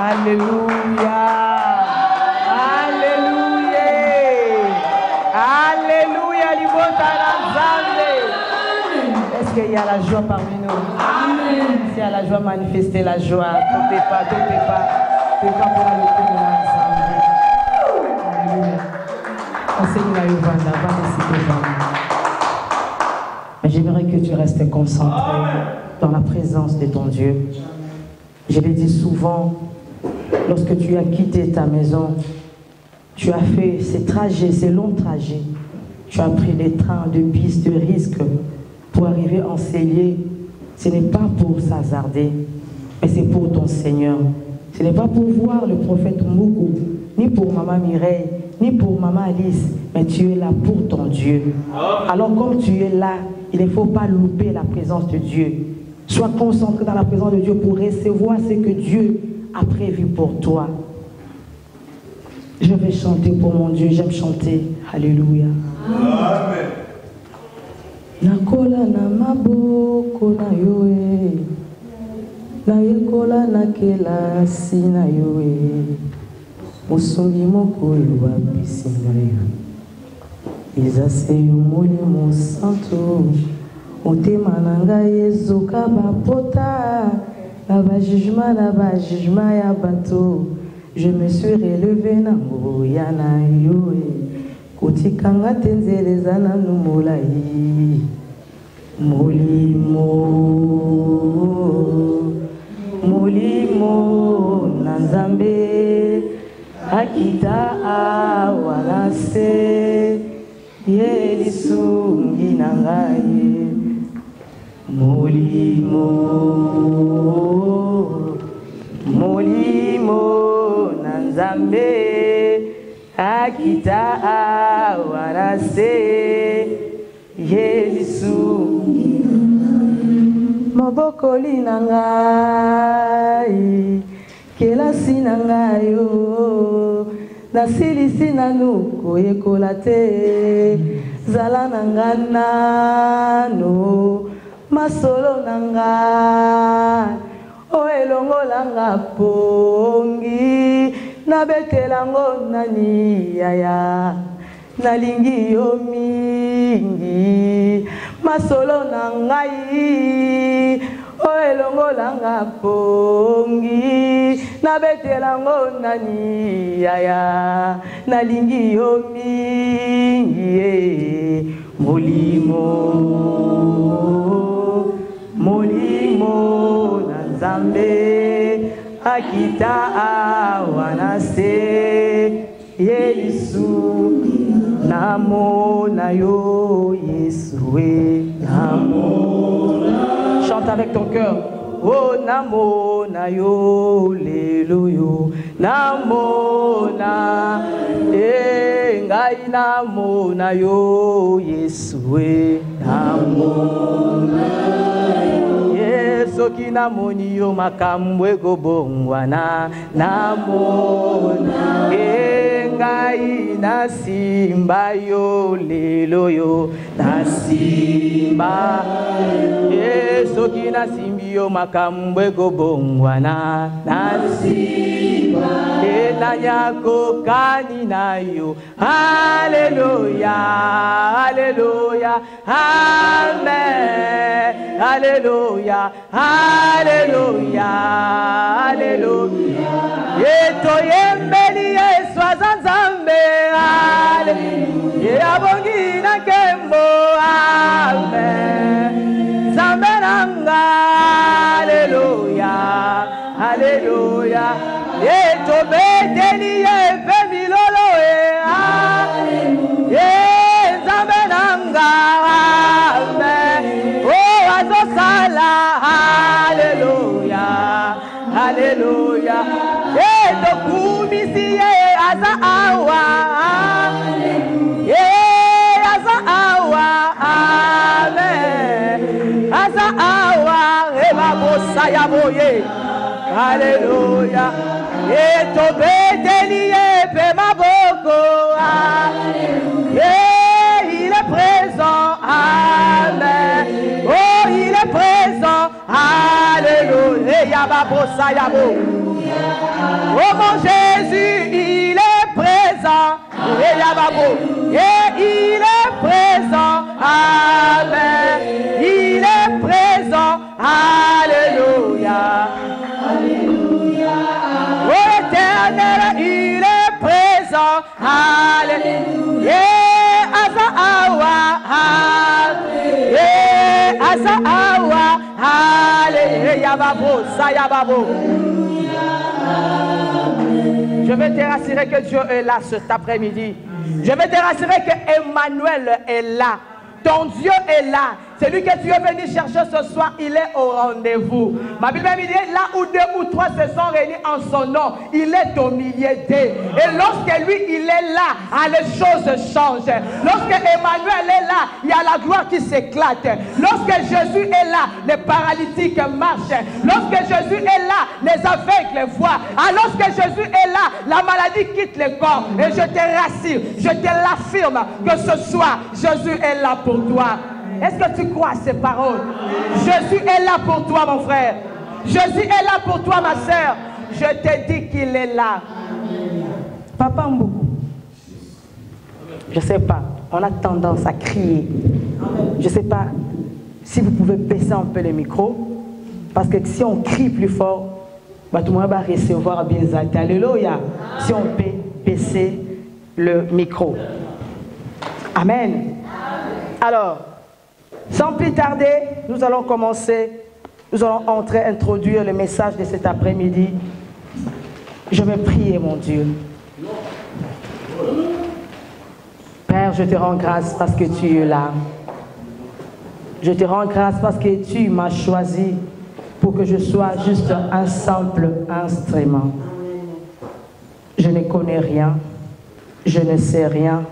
Alléluia. Alléluia. Alléluia. Est-ce qu'il y a la joie parmi nous? Amen. S'il y a la joie, manifestez la joie. Tombez pas pour la lever de l'ensemble. Alléluia. Enseigne-la Yovanda, va décider. Mais j'aimerais que tu restes concentré dans la présence de ton Dieu. Je l'ai dit souvent, lorsque tu as quitté ta maison, tu as fait ces trajets, ces longs trajets. Tu as pris des trains de bus, de risques pour arriver en Célier. Ce n'est pas pour s'hasarder, mais c'est pour ton Seigneur. Ce n'est pas pour voir le prophète Moukou, ni pour maman Mireille, ni pour maman Alice, mais tu es là pour ton Dieu. Alors comme tu es là, il ne faut pas louper la présence de Dieu. Sois concentré dans la présence de Dieu pour recevoir ce que Dieu a prévu pour toi. Je vais chanter pour mon Dieu, j'aime chanter. Alléluia. Amen. Nakola na maboko na yoe, na yekola na kelasi na yoe, musungi mokolo wa bisinga yo. Izase yo molimo santo, motema na ngai ezoka bapota, na bajugement ya bato. Je me suis relevé na ngoya na yoe. Kotikanga tenzeleza na numolai molimo na Nzambe akita awanase yelisungi na ngai molimo na Nzambe akita awarase Yesu mabokoli na ngai kelasi na ngai yo nasilisi nanu koyekola te zala na ngai nano masolo na ngai o elongola nga pongi nabetelango nani yaya nalingi yo mingi masolo na ngai o elongolanga pongi nabetelango nani yaya nalingi yo mingi molimo na Nzambe akita awanase Yesu namo na yo Yesue namo. Chante avec ton cœur. Oh namo na yo leluyo namo na ngai namo na yo Yesue namo na soki namoni yo makambo ekobongwana namona ngai nasimba yo lelo yo nasimba soki nasimbi yo makambo ekobongwana nasimba nanyako kani na yo. Alléluia, alléluia, amen, alléluia, alléluia, alléluia. Eto yembeli eswaza Nzambe, alléluia, abongi na kembo, amen, Nzambe nanga, alléluia, alléluia. Eto beteli efemi lolo Nzambe nanga, amen, oh azosala, alléluia, alléluia. Eto kumisi aza awa, aza awa, amen, aza awa, eba bosa ya boye, alléluia. Eto beteli epe maboko, il est Sayabo. Oh mon Jésus, il est présent. Et il est présent. Amen. Il est présent. Alléluia. Alléluia. Oh éternel, il est présent. Alléluia. Je vais te rassurer que Dieu est là cet après-midi. Je vais te rassurer que Emmanuel est là. Ton Dieu est là. Celui que tu es venu chercher ce soir, il est au rendez-vous. Ma Bible me dit, là où deux ou trois se sont réunis en son nom, il est au milieu d'eux. Et lorsque lui, il est là, les choses changent. Lorsque Emmanuel est là, il y a la gloire qui s'éclate. Lorsque Jésus est là, les paralytiques marchent. Lorsque Jésus est là, les aveugles voient. Alors lorsque Jésus est là, la maladie quitte le corps. Et je te rassure, je te l'affirme que ce soir, Jésus est là pour toi. Est-ce que tu crois à ces paroles? Jésus est là pour toi, mon frère. Jésus est là pour toi, ma soeur. Je te dis qu'il est là. Papa Mboukou, je ne sais pas, on a tendance à crier. Je ne sais pas si vous pouvez baisser un peu le micro, parce que si on crie plus fort, bah, tout le monde va recevoir bien ça. Alléluia. Si on peut baisser le micro. Amen. Alors, sans plus tarder, nous allons commencer, nous allons introduire le message de cet après-midi. Je vais prier, mon Dieu. Père, je te rends grâce parce que tu es là. Je te rends grâce parce que tu m'as choisi pour que je sois juste un simple instrument. Je ne connais rien, je ne sais rien.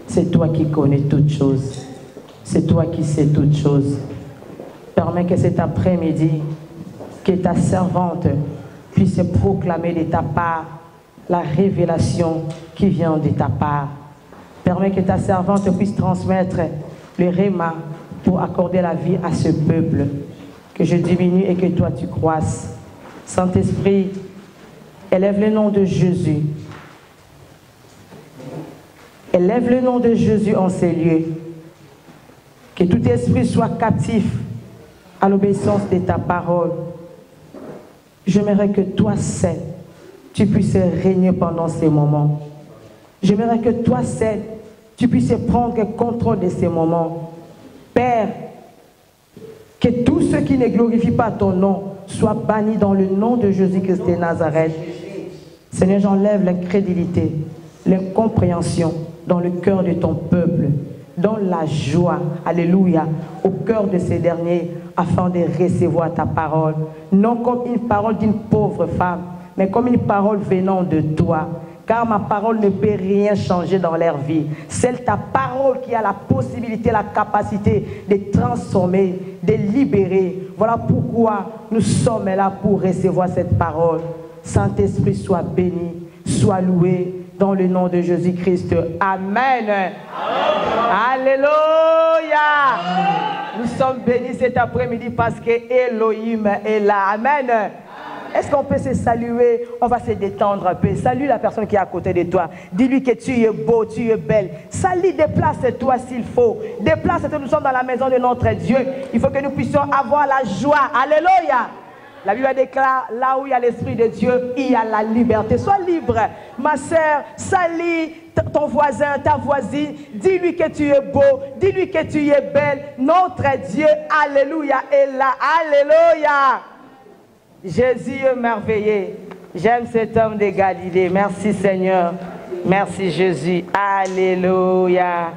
C'est toi qui connais toutes choses. C'est toi qui sais toutes choses. Permets que cet après-midi, que ta servante puisse proclamer de ta part la révélation qui vient de ta part. Permets que ta servante puisse transmettre le réma pour accorder la vie à ce peuple. Que je diminue et que toi tu croisses. Saint-Esprit, élève le nom de Jésus. Élève le nom de Jésus en ces lieux. Que tout esprit soit captif à l'obéissance de ta parole. J'aimerais que toi seul, tu puisses régner pendant ces moments. J'aimerais que toi seul, tu puisses prendre contrôle de ces moments. Père, que tous ceux qui ne glorifient pas ton nom soient bannis dans le nom de Jésus-Christ de Nazareth. Seigneur, j'enlève l'incrédulité, l'incompréhension dans le cœur de ton peuple. Dans la joie, alléluia, au cœur de ces derniers, afin de recevoir ta parole. Non comme une parole d'une pauvre femme, mais comme une parole venant de toi. Car ma parole ne peut rien changer dans leur vie. C'est ta parole qui a la possibilité, la capacité de transformer, de libérer. Voilà pourquoi nous sommes là pour recevoir cette parole. Saint-Esprit, sois béni, sois loué. Dans le nom de Jésus-Christ. Amen. Amen. Alléluia. Nous sommes bénis cet après-midi parce que Elohim est là. Amen. Est-ce qu'on peut se saluer? On va se détendre un peu. Salue la personne qui est à côté de toi. Dis-lui que tu es beau, tu es belle. Salue, déplace-toi s'il faut. Déplace-toi, nous sommes dans la maison de notre Dieu. Il faut que nous puissions avoir la joie. Alléluia. La Bible déclare, là où il y a l'Esprit de Dieu, il y a la liberté. Sois libre. Ma sœur, salue ton voisin, ta voisine. Dis-lui que tu es beau. Dis-lui que tu es belle. Notre Dieu, alléluia, est là. Alléluia. Jésus est merveilleux. J'aime cet homme de Galilée. Merci Seigneur. Merci Jésus. Alléluia.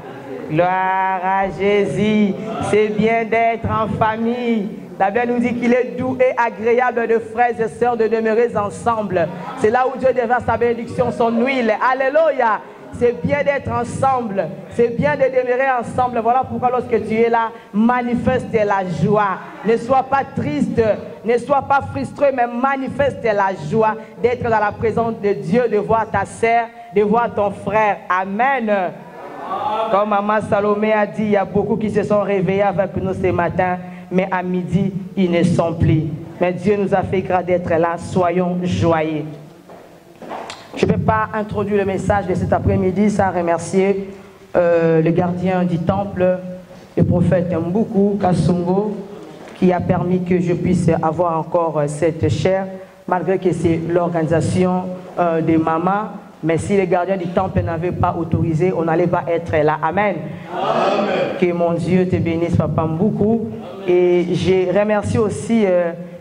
Gloire à Jésus. C'est bien d'être en famille. La Bible nous dit qu'il est doux et agréable de frères et sœurs de demeurer ensemble. C'est là où Dieu déverse sa bénédiction, son huile. Alléluia. C'est bien d'être ensemble. C'est bien de demeurer ensemble. Voilà pourquoi lorsque tu es là, manifeste la joie. Ne sois pas triste, ne sois pas frustré, mais manifeste la joie d'être dans la présence de Dieu, de voir ta sœur, de voir ton frère. Amen. Comme Maman Salomé a dit, il y a beaucoup qui se sont réveillés avec nous ce matin. Mais à midi, ils ne sont plus. Mais Dieu nous a fait grâce d'être là. Soyons joyeux. Je ne vais pas introduire le message de cet après-midi sans remercier le gardien du temple, le prophète Mboukou Kasongo, qui a permis que je puisse avoir encore cette chair, malgré que c'est l'organisation des mamans. Mais si les gardiens du temple n'avaient pas autorisé, on n'allait pas être là. Amen. Amen. Que mon Dieu te bénisse, Papa Mboukou. Et j'ai remercié aussi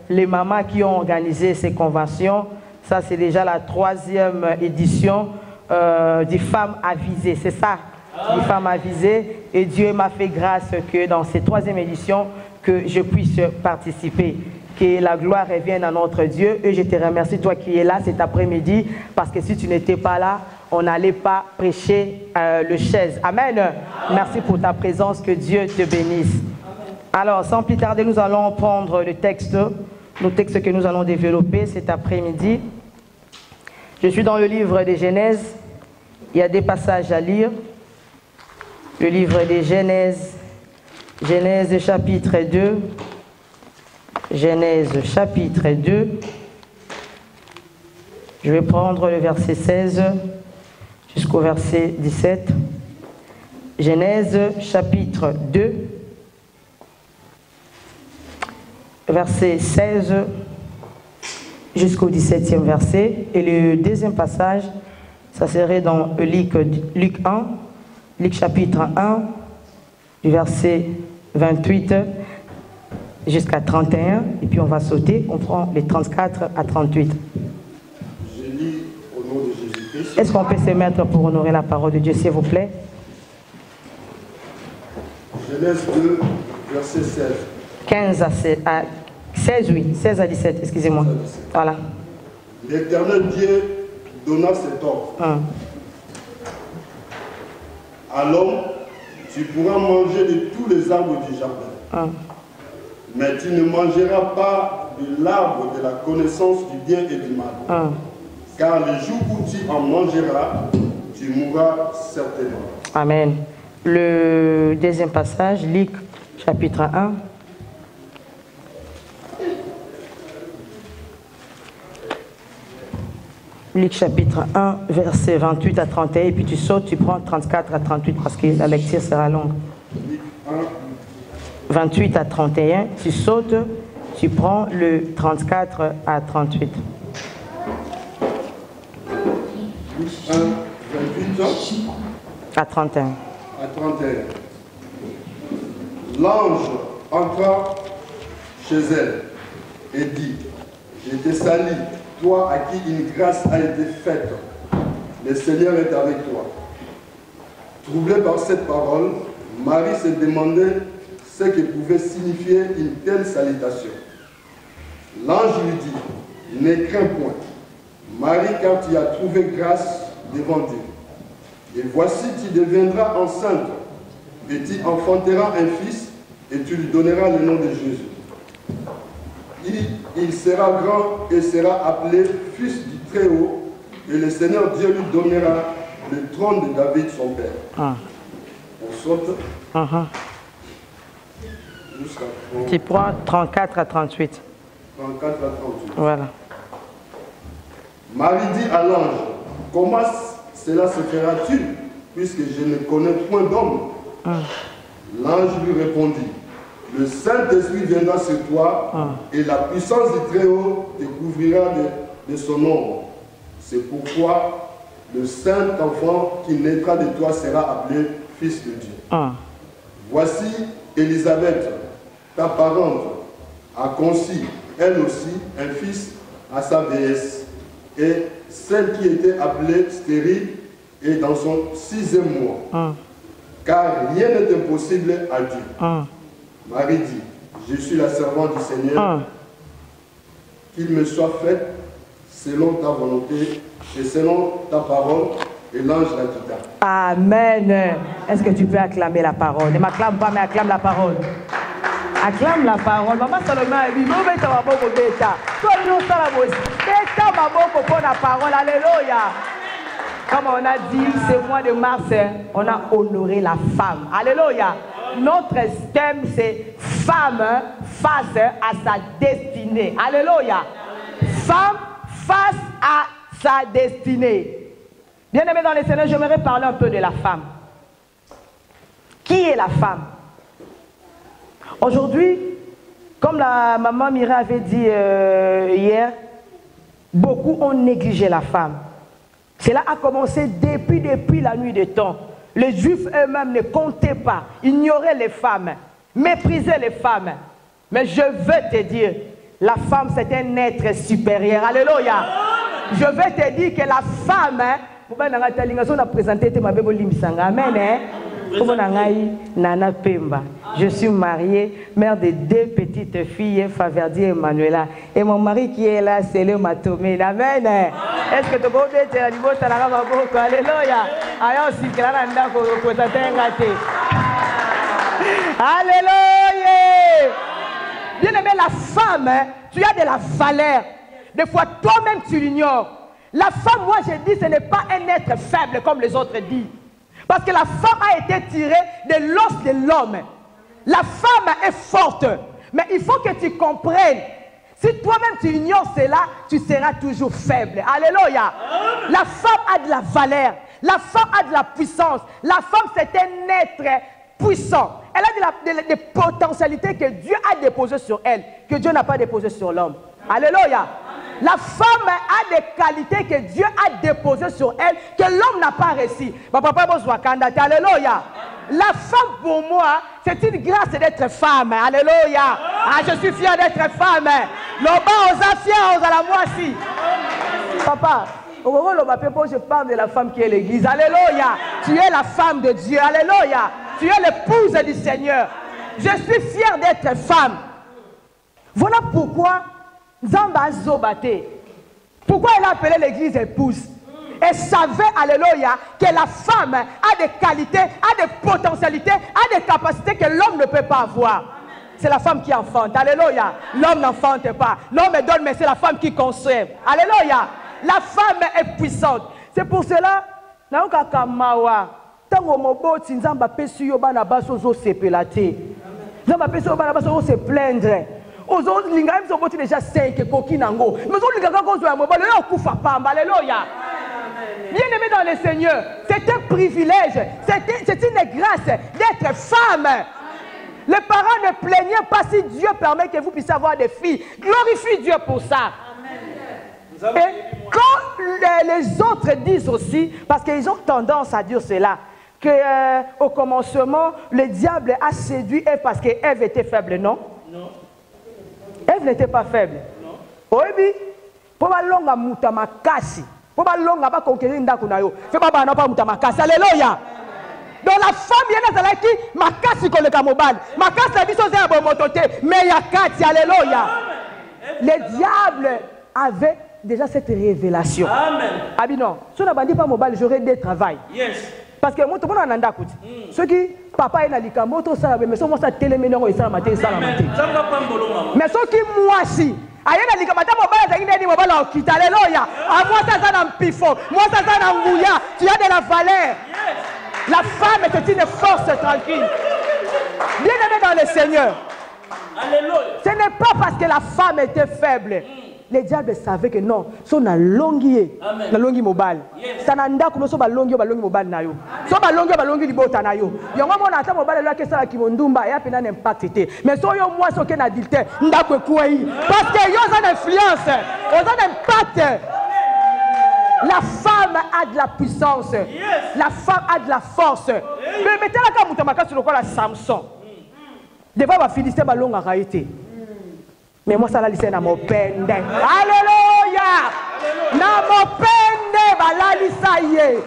les mamans qui ont organisé ces conventions. Ça, c'est déjà la 3e édition des femmes avisées. C'est ça, des femmes avisées. Et Dieu m'a fait grâce que dans cette 3e édition, que je puisse participer. Que la gloire revienne à notre Dieu. Et je te remercie, toi qui es là cet après-midi, parce que si tu n'étais pas là, on n'allait pas prêcher le chaise. Amen. Merci pour ta présence, que Dieu te bénisse. Alors, sans plus tarder, nous allons prendre le texte, que nous allons développer cet après-midi. Je suis dans le livre des Genèse. Il y a des passages à lire. Le livre des Genèse, Genèse chapitre 2. Genèse chapitre 2, je vais prendre le verset 16 jusqu'au verset 17. Genèse chapitre 2, verset 16 jusqu'au 17e verset. Et le deuxième passage, ça serait dans Luc 1, Luc chapitre 1, du verset 28 jusqu'à 31, et puis on va sauter, on prend les 34 à 38. Je lis au nom de Jésus-Christ. Est-ce qu'on peut se mettre pour honorer la parole de Dieu, s'il vous plaît? Genèse 2, verset 16. 16, oui, 16 à 17, excusez-moi. Voilà. L'Éternel Dieu donna cet ordre. À l'homme, tu pourras manger de tous les arbres du jardin. Mais tu ne mangeras pas de l'arbre de la connaissance du bien et du mal. Car le jour où tu en mangeras, tu mourras certainement. Amen. Le deuxième passage, Luc chapitre 1. Luc chapitre 1, verset 28 à 31. Et puis tu sautes, tu prends 34 à 38 parce que la lecture sera longue. Luc 1. 28 à 31, tu sautes, tu prends le 34 à 38. Luc 1, 28 à 31. À 31. L'ange entra chez elle et dit, je te salue, toi à qui une grâce a été faite. Le Seigneur est avec toi. Troublée par cette parole, Marie se demandait ce que pouvait signifier une telle salutation. L'ange lui dit, ne crains point, Marie, car tu as trouvé grâce devant Dieu. Et voici, tu deviendras enceinte, et tu enfanteras un fils, et tu lui donneras le nom de Jésus. Il sera grand et sera appelé fils du Très-Haut, et le Seigneur Dieu lui donnera le trône de David, son père. On saute. Tu prends 34 à 38. 34 à 38. Voilà. Marie dit à l'ange, comment cela se fera-t-il, puisque je ne connais point d'homme? L'ange lui répondit, le Saint-Esprit viendra sur toi, et la puissance du Très-Haut te couvrira de son ombre. C'est pourquoi le saint enfant qui naîtra de toi sera appelé fils de Dieu. Voici Élisabeth, ta parente, a conçu, elle aussi, un fils à sa vieillesse. Et celle qui était appelée stérile est dans son 6e mois. Car rien n'est impossible à Dieu. Marie dit, je suis la servante du Seigneur, qu'il me soit fait selon ta volonté et selon ta parole. Et l'ange la quitta. Amen. Est-ce que tu peux acclamer la parole? Ne m'acclame pas, mais acclame la parole. Acclame la parole. Maman Salomon a dit, la parole. Alléluia. Comme on a dit, ce mois de mars, on a honoré la femme. Alléluia. Notre thème, c'est femme face à sa destinée. Alléluia. Femme face à sa destinée. Bien aimé dans les Seigneurs, j'aimerais parler un peu de la femme. Qui est la femme? Aujourd'hui, comme la maman Mira avait dit hier, beaucoup ont négligé la femme. Cela a commencé depuis la nuit des temps. Les Juifs eux-mêmes ne comptaient pas, ignoraient les femmes, méprisaient les femmes. Mais je veux te dire, la femme c'est un être supérieur. Alléluia. Je veux te dire que la femme, amen. Nana Pemba. Je suis mariée, mère de 2 petites filles, Faverdi et Manuela. Et mon mari qui est là, c'est le Matomé. Amen. Est-ce que tu peux dire que tu as Alléluia. Alléluia. Bien aimé, la femme, tu as de la valeur. Des fois, toi-même, tu l'ignores. La femme, moi, je dis, ce n'est pas un être faible comme les autres disent. Parce que la femme a été tirée de l'os de l'homme. La femme est forte. Mais il faut que tu comprennes. Si toi-même tu ignores cela, tu seras toujours faible. Alléluia. La femme a de la valeur. La femme a de la puissance. La femme, c'est un être puissant. Elle a des potentialités que Dieu a déposées sur elle, que Dieu n'a pas déposées sur l'homme. Alléluia. La femme a des qualités que Dieu a déposées sur elle, que l'homme n'a pas reçues. Alléluia. La femme, pour moi, c'est une grâce d'être femme. Alléluia. Ah, je suis fier d'être femme. L'oba osa fier, osa la moi aussi. Papa, je parle de la femme qui est l'église. Alléluia. Tu es la femme de Dieu. Alléluia. Tu es l'épouse du Seigneur. Je suis fier d'être femme. Voilà pourquoi Zamba Zobate. Pourquoi elle a appelé l'église épouse? Elle savait, alléluia, que la femme a des qualités, a des potentialités, a des capacités que l'homme ne peut pas avoir. C'est la femme qui enfante. Alléluia. L'homme n'enfante pas. L'homme donne, mais c'est la femme qui conserve. Alléluia. La femme est puissante. C'est pour cela, se plaindre. Aux autres, les gens sont déjà 5 coquinango. Mais aux autres, les gens sont mobile. Alléluia. Bien aimé dans le Seigneur, c'est un privilège, c'est une grâce d'être femme. Les parents ne plaignez pas si Dieu permet que vous puissiez avoir des filles. Glorifie Dieu pour ça. Et quand les autres disent aussi, parce qu'ils ont tendance à dire cela, qu'au commencement, le diable a séduit Ève parce qu'Ève était faible, non? Non. Ève n'était pas faible. Non. Oui, pour la longue mutamakasi, pour la longue pas conquérir ndakunayo. Fait pas pas mutamakasi. Alléluia. Donc la femme vient dans la qui makasi ko le kamobal. Makasi la biso zé abomotote, mais ya kati. Alléluia. Le diable avait déjà cette révélation. Amen. Ah bien non, si on n'a pas dit pas mobile, j'aurais des travail. Yes. Parce que moi tout le monde en a écouté. Ceux qui papa est dans les moto ça mais ça moi ça téléménon et ça matin ça matin. Mais ceux qui moi si aïe na lika matin mobile ça qui dit mobile au quitte. Alléluia. À moi ça dans pifo, moi ça dans ngouya, tu as de la valeur. La femme est une force tranquille. Bien aimé dans le Seigneur. Alléluia. Ce n'est pas parce que la femme était faible. Les diables savaient que non, son a longuier, na longi mobile. Ça n'anda comme so ba longi mobile na yo. So ba longi libota na yo. Yango mona ata mobile là que ça qui mondumba et apena n'impact té. Mais so yo moi so que na adultère, ndako kwei. Parce que yo ça influence, yo ça impact. La femme a de la puissance. La femme a de la force. Mais mettez la kamutamaka sur le quoi la Samson. Devant va Philistin ba longa raité. Mais moi, ça l'a lissé dans mon pende. Alléluia! Dans mon pende, la lissé.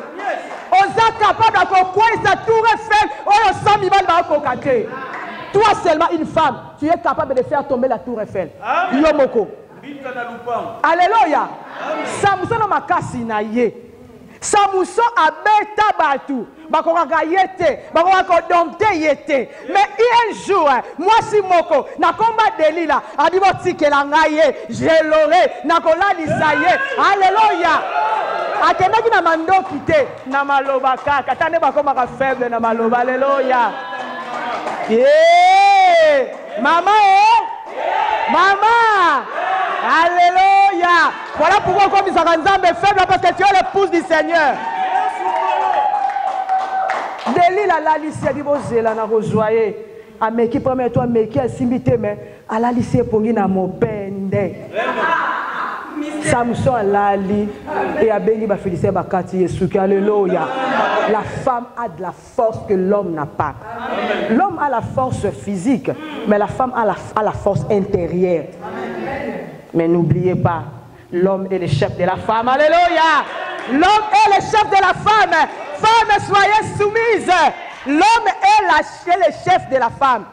On est capable de quoi ça tourne faible. On a 100 000 balles. Toi seulement, une femme, tu es capable de faire tomber la tour Eiffel. Yomoko. Alléluia! Samson n'a pas cassé. Samson a bêta batou. Bakoraka yete, bakoraka dompte yete. Mais un jour, moi si moko, na combat Delila, a dit votre que la ngaye, je l'aurai, na kola lisaye. Alléluia. Atena ki na mando kite, na maloba kaka, tane bakoma ka faible na maloba. Alléluia. Yeah. Maman, maman. Alléluia. Voilà pourquoi comme ils sont faible parce que tu es l'épouse du Seigneur. Deli la lycée di bozela na rejoyer. Ameki premier toi meki asimité mais à la lycée pongi na mopende. Samson alali et abengi ba féliciter ba kati Yesu. Alléluia. La femme a de la force que l'homme n'a pas. L'homme a la force physique, mais la femme a la force intérieure. Mais n'oubliez pas, l'homme est le chef de la femme. Alléluia. L'homme est le chef de la femme. Femme, soyez soumise. L'homme est le chef de la femme.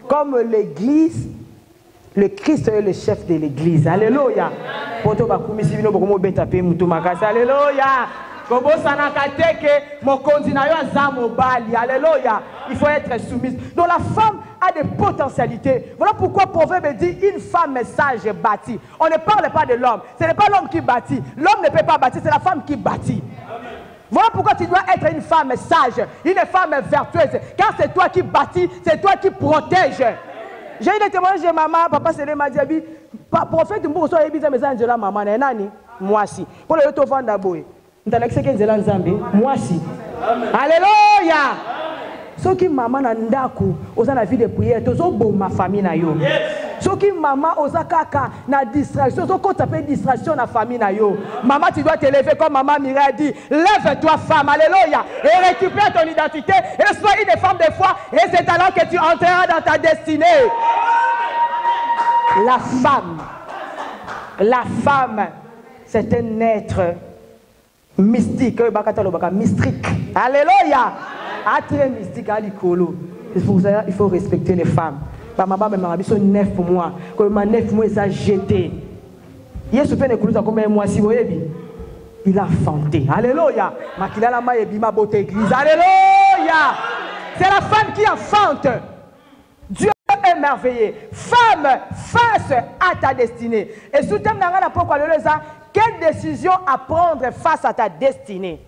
Comme l'église, le Christ est le chef de l'église. Alléluia. Alléluia. Alléluia. Il faut être soumise. Donc la femme a des potentialités. Voilà pourquoi Proverbe dit une femme sage bâtit. On ne parle pas de l'homme. Ce n'est pas l'homme qui bâtit. L'homme ne peut pas bâtir, c'est la femme qui bâtit. Voilà pourquoi tu dois être une femme sage, une femme vertueuse. Car c'est toi qui bâtis, c'est toi qui protèges. J'ai eu des témoignages de maman, papa Sélé m'a dit, prophète, je suis de la maman, moi si. Pour le retour d'abord. Moi si. Alléluia. Ce qui maman n'a ndaku, aux la vie de prière, tous ma famille na yo. Ce qui maman aux kaka na distraction, ce qu'on t'appelle distraction na famille na yo. Maman, tu dois te lever comme maman Mireille dit, lève-toi femme, alléluia, et récupère ton identité, et sois une femme de foi, et c'est alors que tu entreras dans ta destinée. La femme, c'est un être mystique, mystique. Alléluia. Très mystique à l'icolo. C'est pour ça qu'il faut respecter les femmes. Maman me m'a dit son neuf pour moi. Comme ma neuf mois ça jeté. Hier ce fait ne coulou comme un mois si vous voyez. Il a fanté. Alléluia. Makila la ma ebi ma beauté église. Alléluia. C'est la femme qui enfante. Dieu est merveilleux. Femme, face à ta destinée. Et sous thème dans la pourquoi le ça, quelle décision à prendre face à ta destinée?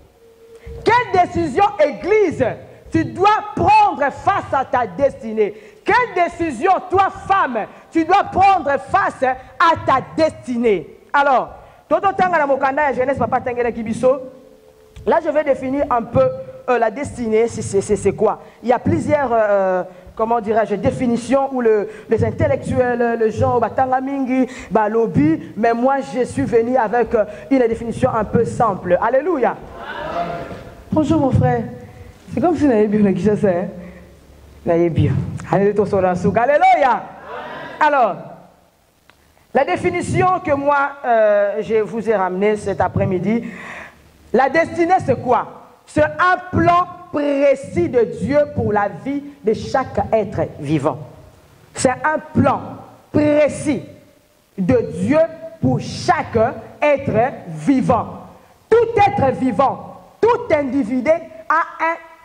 Quelle décision, Église, tu dois prendre face à ta destinée? Quelle décision, toi, femme, tu dois prendre face à ta destinée? Alors, là, je vais définir un peu la destinée, c'est quoi? Il y a plusieurs, comment dirais-je, définitions où les intellectuels, les gens, Batangamingi, Balobi, mais moi, je suis venu avec une définition un peu simple. Alléluia. Bonjour mon frère. C'est comme si vous n'avez bien qui je sais. Vous n'avez bien. Alléluia. Alors, la définition que moi, je vous ai ramenée cet après-midi, la destinée c'est quoi? C'est un plan précis de Dieu pour la vie de chaque être vivant. C'est un plan précis de Dieu pour chaque être vivant. Tout être vivant, tout individu a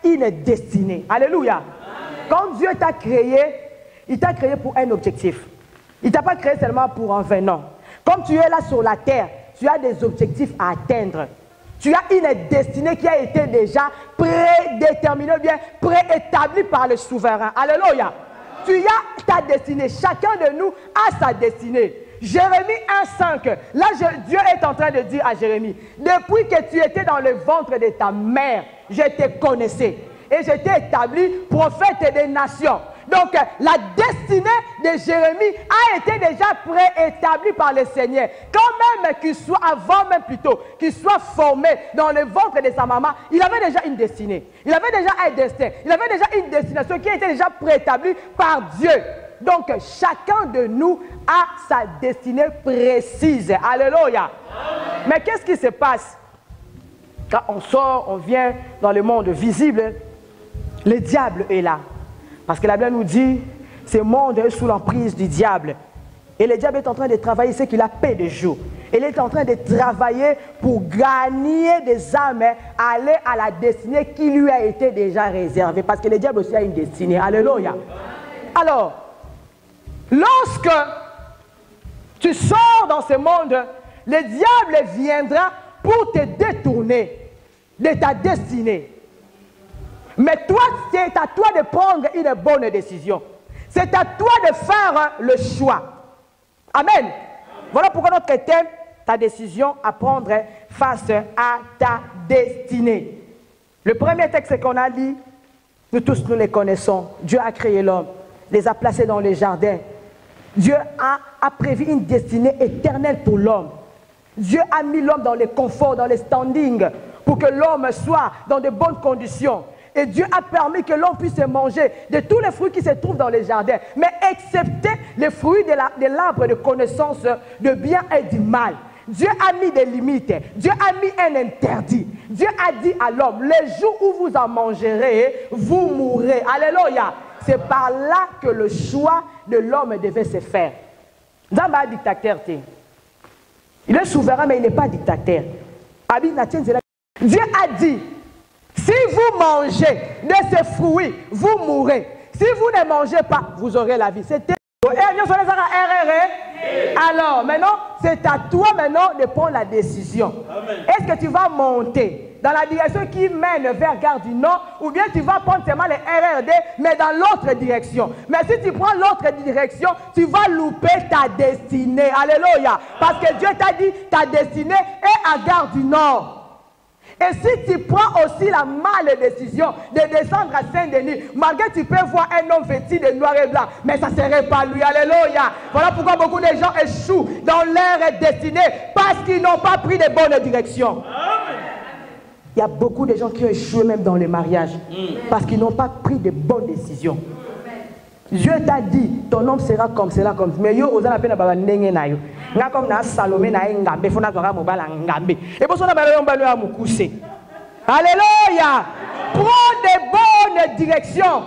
une destinée. Alléluia. Amen. Quand Dieu t'a créé, il t'a créé pour un objectif. Il ne t'a pas créé seulement pour un venant. Comme tu es là sur la terre, tu as des objectifs à atteindre. Tu as une destinée qui a été déjà prédéterminée, bien préétablie par le souverain. Alléluia. Tu as ta destinée. Chacun de nous a sa destinée. Jérémie 1,5. Là, Dieu est en train de dire à Jérémie, depuis que tu étais dans le ventre de ta mère, je te connaissais. Et je t'ai établi prophète des nations. Donc, la destinée de Jérémie a été déjà préétablie par le Seigneur. Quand même qu'il soit, avant même plutôt, qu'il soit formé dans le ventre de sa maman, il avait déjà une destinée. Il avait déjà un destin. Il avait déjà une destination qui était déjà préétablie par Dieu. Donc, chacun de nous a sa destinée précise. Alléluia. Amen. Mais qu'est-ce qui se passe? Quand on sort, on vient dans le monde visible, le diable est là. Parce que la Bible nous dit, ce monde est sous l'emprise du diable. Et le diable est en train de travailler, c'est qu'il a paix de jour. Il est en train de travailler pour gagner des âmes, aller à la destinée qui lui a été déjà réservée. Parce que le diable aussi a une destinée. Alléluia. Alors, lorsque tu sors dans ce monde, le diable viendra pour te détourner de ta destinée. Mais toi, c'est à toi de prendre une bonne décision. C'est à toi de faire le choix. Amen. Voilà pourquoi notre thème, ta décision à prendre face à ta destinée. Le premier texte qu'on a lu, nous tous nous les connaissons. Dieu a créé l'homme, les a placés dans les jardins. Dieu a prévu une destinée éternelle pour l'homme. Dieu a mis l'homme dans les conforts, dans les standings, pour que l'homme soit dans de bonnes conditions. Et Dieu a permis que l'homme puisse manger de tous les fruits qui se trouvent dans les jardins, mais excepté les fruits de l'arbre de connaissance de bien et du mal. Dieu a mis des limites, Dieu a mis un interdit. Dieu a dit à l'homme, les jours où vous en mangerez, vous mourrez. Alléluia. C'est par là que le choix de l'homme devait se faire. Zamba est dictateur. Il est souverain, mais il n'est pas dictateur. Dieu a dit, si vous mangez de ces fruits, vous mourrez. Si vous ne mangez pas, vous aurez la vie. C'était... Alors, maintenant, c'est à toi maintenant de prendre la décision. Est-ce que tu vas monter dans la direction qui mène vers Gare du Nord, ou bien tu vas prendre seulement les RRD, mais dans l'autre direction? Mais si tu prends l'autre direction, tu vas louper ta destinée. Alléluia. Parce que Dieu t'a dit, ta destinée est à Gare du Nord. Et si tu prends aussi la male décision de descendre à Saint-Denis, malgré que tu peux voir un homme vêtu de noir et blanc, mais ça ne serait pas lui. Alléluia. Voilà pourquoi beaucoup de gens échouent dans leur destinée, parce qu'ils n'ont pas pris de bonnes directions. Il y a beaucoup de gens qui ont échoué même dans le mariage, parce qu'ils n'ont pas pris de bonnes décisions. Dieu t'a dit, ton homme sera comme cela, comme mais yo oza la peine à n'engue na yo. Nga comme na Salomé na ngambe, fona zora mobala ngambe. Et pour ça na balo mbalo ya mukuse. Alléluia. Prends de bonnes directions.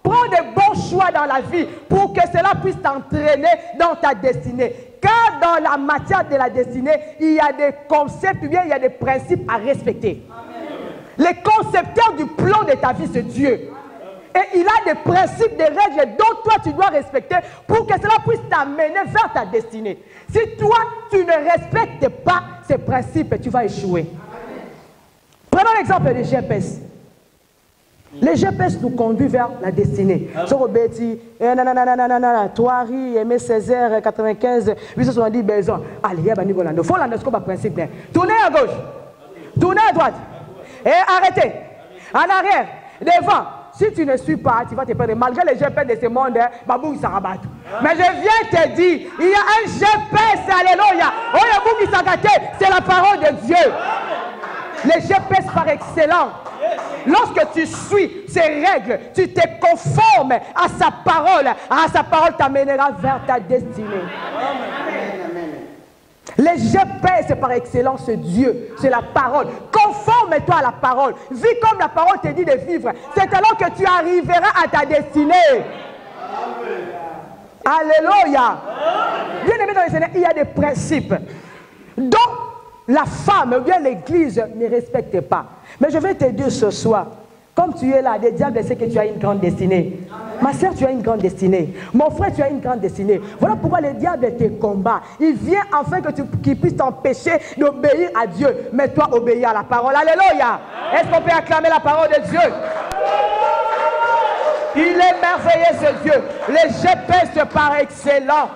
Prends de bons choix dans la vie pour que cela puisse t'entraîner dans ta destinée. Car dans la matière de la destinée, il y a des concepts, ou bien il y a des principes à respecter. Les concepteurs du plan de ta vie, c'est Dieu. Et il a des principes, des règles dont toi tu dois respecter pour que cela puisse t'amener vers ta destinée. Si toi tu ne respectes pas ces principes, tu vas échouer. Prenons l'exemple des GPS. Les GPS nous conduisent vers la destinée. Sur Betty, Toari, Aimé Césaire, 95, 870 besoin. Allez, il y a un niveau là. Il faut l'endoscope à principe. Tournez à gauche, tournez à droite. Et arrêtez. En arrière, devant. Si tu ne suis pas, tu vas te perdre. Malgré les GPS de ce monde, babou il s'en rabat. Mais je viens te dire, il y a un GPS, alléluia. C'est la parole de Dieu. Les GPS par excellence. Lorsque tu suis ces règles, tu te conformes à sa parole t'amènera vers ta destinée. Les GPS par excellence, c'est Dieu, c'est la parole. Conforme-toi à la parole. Vis comme la parole te dit de vivre. C'est alors que tu arriveras à ta destinée. Alléluia. Bien aimé dans les Seigneur, il y a des principes dont la femme ou bien l'église ne respecte pas. Mais je vais te dire ce soir, comme tu es là, le diable sait que tu as une grande destinée. Ma soeur, tu as une grande destinée. Mon frère, tu as une grande destinée. Voilà pourquoi le diable te combat. Il vient afin que qu'il puisse t'empêcher d'obéir à Dieu. Mais toi, obéis à la parole. Alléluia. Est-ce qu'on peut acclamer la parole de Dieu? Il est merveilleux ce Dieu. Les GPS par excellence.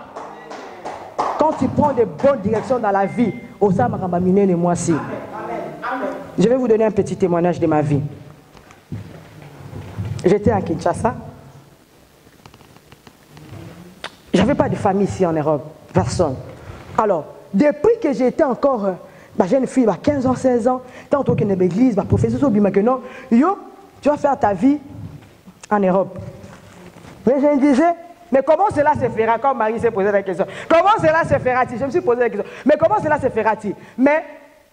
Quand tu prends de bonnes directions dans la vie, Osama Rambamine et moi aussi. Je vais vous donner un petit témoignage de ma vie. J'étais à Kinshasa. Je n'avais pas de famille ici en Europe. Personne. Alors, depuis que j'étais encore jeune fille, 15 ans, 16 ans, tantôt que dans l'église, professeur, tu vas faire ta vie en Europe. Mais je me disais, mais comment cela se fera? Comme Marie s'est posé la question. Comment cela se fera-t-il? Je me suis posé la question. Mais comment cela se fera-t-il? Mais,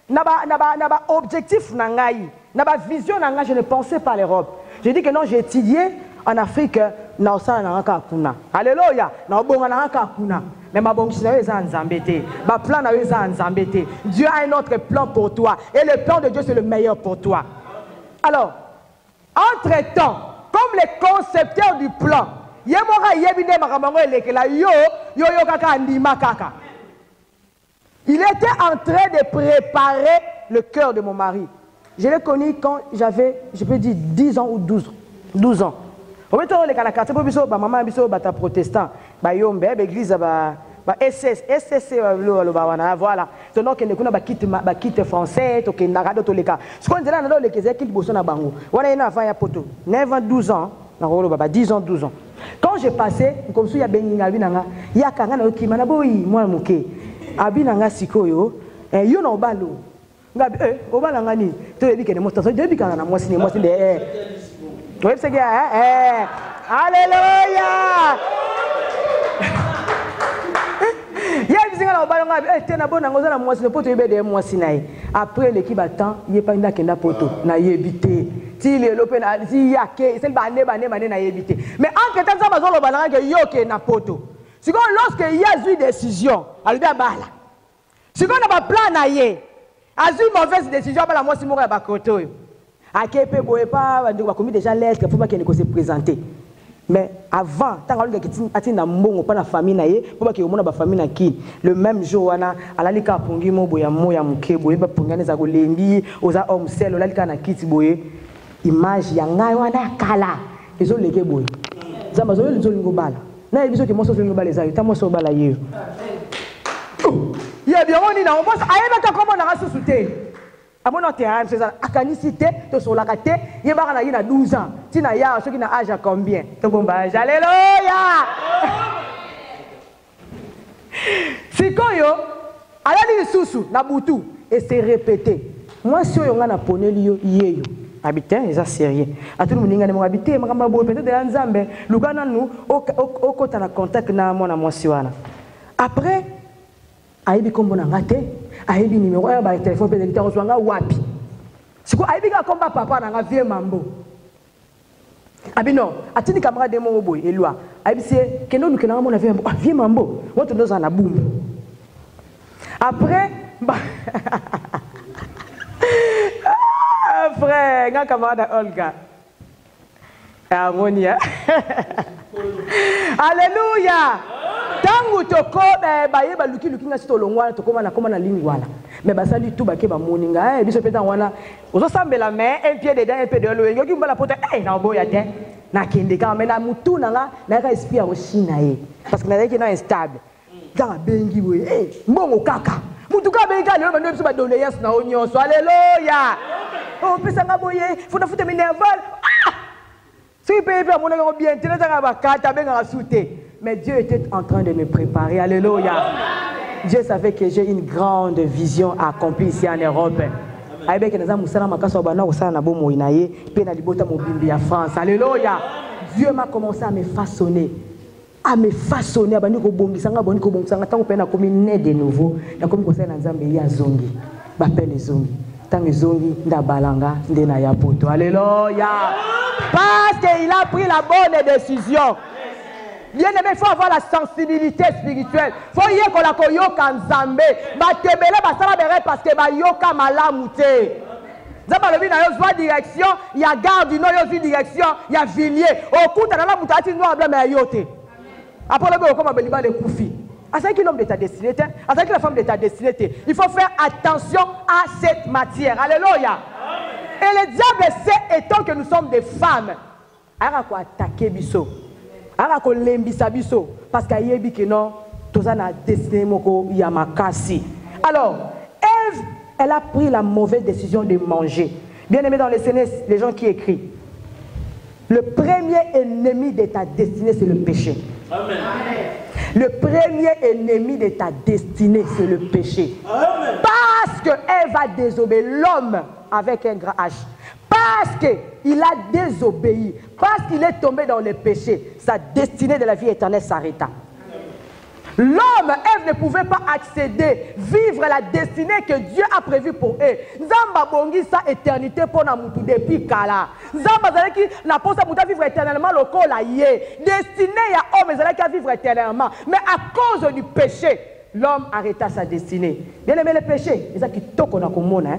naba objectif nangaï, naba vision nangaï, je ne pensais pas à l'Europe. J'ai dit que non, j'ai étudié en Afrique, alléluia, mais ma bon plan Dieu a un autre plan pour toi et le plan de Dieu c'est le meilleur pour toi. Alors, entre-temps, comme les concepteurs du plan, il était en train de préparer le cœur de mon mari. je l'ai connu quand j'avais, je peux dire, 10 ans ou 12 ans. Au moment où les quartiers, ma maman est protestant, l'église SS, voilà. Donc, on quitte français, on a tous les cas. Ce qu'on dit là, on a qui bossent na bango. On a un poto. 9 ans, 12 ans, 10 ans, 12 ans. Quand j'ai passé, comme ça, il y a Benga, il y a Kangana qui m'a dit, moi, Mouké, Abinanga Sikoyo, et you know Balo. Obalangani, tu as dit que les motos, tu as dit que les motos, oui, c'est bien, alléluia. Après l'équipe attend, il n'y a pas une poto, na yébité. Si le lope na si yake, c'est bané na yébité. Mais entre temps ça bazolo balanga que yoke na poto. Si quand lorsque il y a une décision, elle bien bala. Si quand on a pas plan na yé, a une mauvaise décision bala moi si moko ya bakoto. Akepe boye pas va commis déjà lettre, faut pas qu'il ne se présenter. Mais avant, tant que na mbongo pas na famille na ye, pour pas que mona ba famille na ki. Le même jour wana alalika pongi mo boya moya muke boye ba pongane za kolembi oza homme sel alalika na kiti boye. Image ya ngai wana kala ezo leke boye. Zamba zo lezo lingo bala. Na ebiso ke moso lingo bala za ta moso bala ye. Ya bien on na on pense ayeba ka comment na rasusu te. À mon terrain, c'est ça. À canicité, tu sur la carte, il y a 12 ans. Tu n'as pas ceux qui n'ont âge à combien? Ton bon âge. Alléluia! Si quand yo, à la ligne sous na boutou et c'est répété. Moi si on a poney yo yeyo. Habitant, ça c'est rien. À tout le monde n'ingane mon habité, ma kamba bo peut-être de l'anzambe. Lugana nous au côté na contact na moi na moi siwana. Après aibi kombo na ngate aibi numéro ya ba téléphone pe de ozwanga wapi siko aibi ka komba papa na nga vie mambo abi non atini camarade de mo boy elwa aibi c'est keno nous kena mo na vie mambo woto ndoza na boum après frère nga camarade Olga harmonia alléluia. Tangu toko baye ba luki nga sito longwana tokoma na lingwana mais basali tout bake ba moninga biso peta wana ozo sambela mais un pied dedans un pied dehors lo ngoki mbala pota na boya te na kende ka mais na mutu na ka esprit o china ye parce que na yeki na instable dans bengi boye mbongo kaka mutu ka bengi ka le biso ba doléance na onyoso alléluia oh pesa nga boye funa futa minerval si peut pas mon bien tu n'as pas carte benga souté. Mais Dieu était en train de me préparer. Alléluia. Dieu savait que j'ai une grande vision à accomplir ici en Europe. Alléluia. Dieu m'a commencé à me façonner. À me façonner. À me de nouveau. Alléluia. Parce qu'il a pris la bonne décision. Bien aimé, il faut avoir la sensibilité spirituelle. Il faut y aller la koyoka nzambe. Batebele basala bere parce que bayoka malamute. Zamba lebi na yo zwa direction, il y a Gare du Nord, il y a direction, il y a Villiers. Au coup, la mutati noir blanc mais yote. Après le comme beliba le koufi. À ce que l'homme de ta destinée, à ce que la femme de ta destinée, il faut faire attention à cette matière. Alléluia. Et le diable sait, étant que nous sommes des femmes, alors qu'on attaque biso. Alors qu'on lembisa biso parce qu'ayebi que non tozana destiné moko yamakasi. Alors Ève, elle a pris la mauvaise décision de manger. Bien aimé dans les CNS, les gens qui écrivent, le premier ennemi de ta destinée c'est le péché. Amen. Le premier ennemi de ta destinée c'est le péché. Amen. Parce que Ève a désobéi, l'homme avec un grand H. Parce qu'il a désobéi, parce qu'il est tombé dans le péché, sa destinée de la vie éternelle s'arrêta. L'homme, Ève, ne pouvait pas accéder, vivre la destinée que Dieu a prévue pour eux. Nzamba bongi sa éternité pour na mutu depuis kala. Nzamba zalaki na posa muta vivre éternellement le col la yé. Destinée ya homme zalaki à vivre éternellement. Mais à cause du péché, l'homme arrêta sa destinée. Bien aimé le péché, c'est ça qui toque on a comme hein.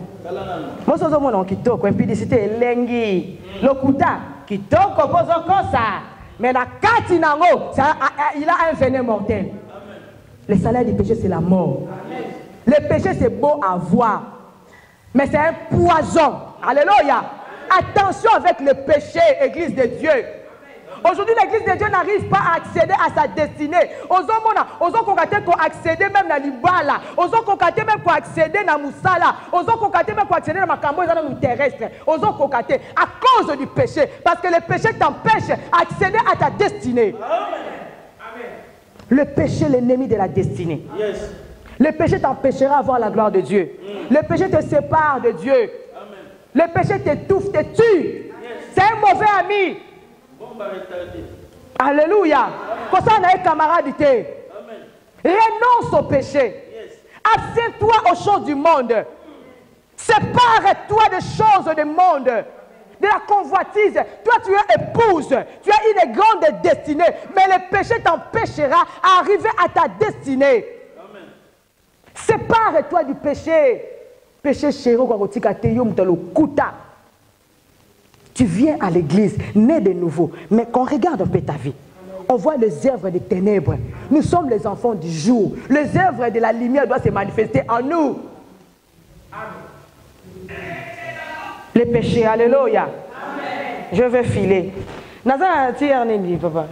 Moi ça on a qui toque, impudicité lengi. Lokuta qui toque comme ça. Mais la kati nango, il a un venin mortel. Le salaire du péché, c'est la mort. Amen. Le péché, c'est beau à voir. Mais c'est un poison. Alléluia. Attention avec le péché, Église de Dieu. Aujourd'hui, l'Église de Dieu n'arrive pas à accéder à sa destinée. Ozo kokate ko accéder même na libala. Ozo kokate même ko accéder na musala. Ozo kokate même ko accéder na makambo ezana nous terrestre. Ozo kokate à cause du péché, parce que le péché t'empêche d'accéder à ta destinée. Amen. Le péché, l'ennemi de la destinée. Yes. Le péché t'empêchera d'avoir la gloire de Dieu. Le péché te sépare de Dieu. Amen. Le péché t'étouffe, te tue. Yes. C'est un mauvais ami. Alléluia. Pour ça, on a un camarade. Renonce au péché. Yes. Abstiens-toi aux choses du monde. Sépare-toi des choses du monde, de la convoitise. Toi, tu es épouse. Tu as une grande destinée. Mais le péché t'empêchera à arriver à ta destinée. Amen. Sépare-toi du péché. Péché chéri, tu viens à l'église, né de nouveau, mais quand on regarde un peu ta vie, on voit les œuvres des ténèbres. Nous sommes les enfants du jour. Les œuvres de la lumière doivent se manifester en nous. Les péchés, alléluia. Je vais filer. Papa.